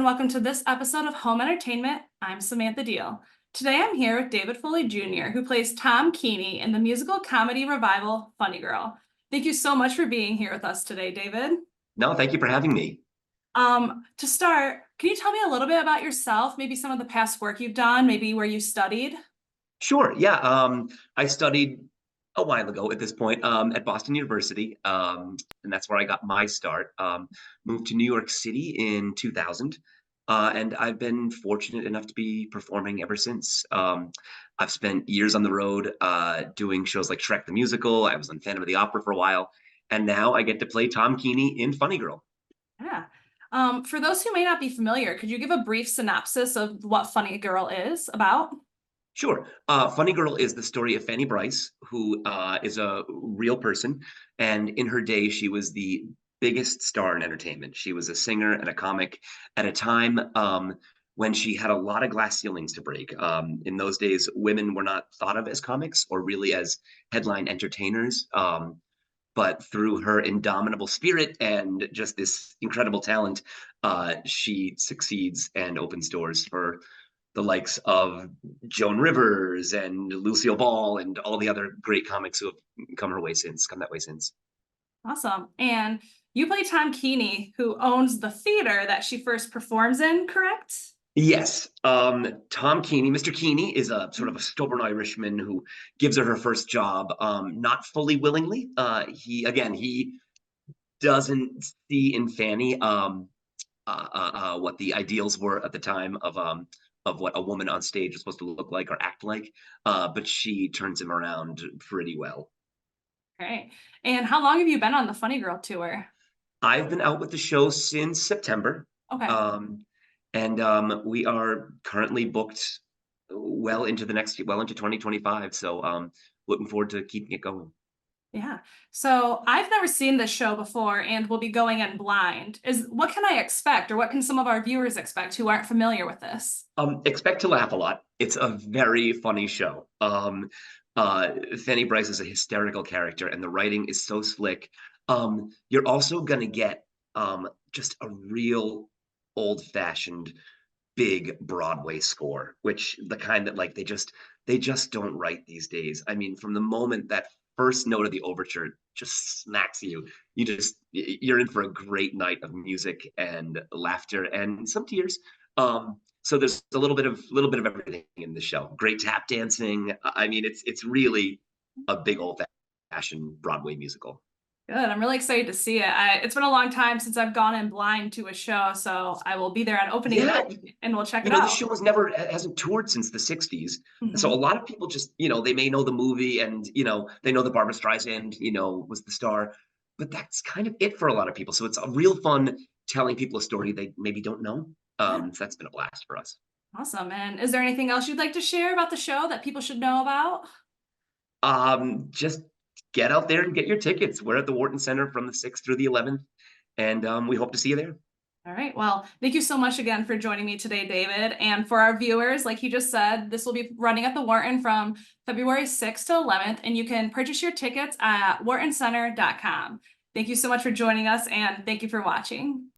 and welcome to this episode of Home Entertainment. I'm Samantha Diehl. Today I'm here with David Foley Jr., who plays Tom Keeney in the musical comedy revival Funny Girl. Thank you so much for being here with us today, David. No, thank you for having me. To start, can you tell me a little bit about yourself, maybe some of the past work you've done, maybe where you studied? Sure, yeah. I studied a while ago at this point at Boston University, and that's where I got my start. Moved to New York City in 2000, and I've been fortunate enough to be performing ever since. I've spent years on the road doing shows like Shrek the Musical. I was on Phantom of the Opera for a while, and now I get to play Tom Keeney in Funny Girl. Yeah. For those who may not be familiar, could you give a brief synopsis of what Funny Girl is about? Sure. Funny Girl is the story of Fanny Brice, who is a real person. And in her day, she was the biggest star in entertainment. She was a singer and a comic at a time when she had a lot of glass ceilings to break. In those days, women were not thought of as comics or really as headline entertainers. But through her indomitable spirit and just this incredible talent, she succeeds and opens doors for the likes of Joan Rivers and Lucille Ball and all the other great comics who have come that way since. Awesome. And you play Tom Keeney, who owns the theater that she first performs in, correct? Yes, Tom Keeney, Mr. Keeney is a sort of a stubborn Irishman who gives her first job, not fully willingly. He doesn't see in Fanny what the ideals were at the time of what a woman on stage is supposed to look like or act like, but she turns him around pretty well. Great. And how long have you been on the Funny Girl tour? I've been out with the show since September, Okay. and we are currently booked well into 2025. So looking forward to keeping it going. Yeah. So I've never seen this show before and will be going in blind. What can I expect, or what can some of our viewers expect who aren't familiar with this? Expect to laugh a lot. It's a very funny show. Fanny Brice is a hysterical character, and the writing is so slick. You're also gonna get just a real old-fashioned big Broadway score, which the kind that like they just don't write these days. I mean, from the moment that first note of the overture just smacks you, you're in for a great night of music and laughter and some tears. So there's a little bit of everything in the show. Great tap dancing. I mean, it's really a big old-fashioned Broadway musical. Good. I'm really excited to see it. It's been a long time since I've gone in blind to a show, so I will be there on opening Yeah, night and we'll check you it know, out. this show hasn't toured since the 60s. And so a Mhm. lot of people just, they may know the movie and, they know that Barbara Streisand, was the star, but that's kind of it for a lot of people. So it's a real fun telling people a story they maybe don't know. Yeah. So that's been a blast for us. Awesome. And is there anything else you'd like to share about the show that people should know about? Just get out there and get your tickets. We're at the Wharton Center from the 6th through the 11th, and we hope to see you there. All right. Well, thank you so much again for joining me today, David. And for our viewers, like he just said, this will be running at the Wharton from February 6th to 11th, and you can purchase your tickets at whartoncenter.com. Thank you so much for joining us, and thank you for watching.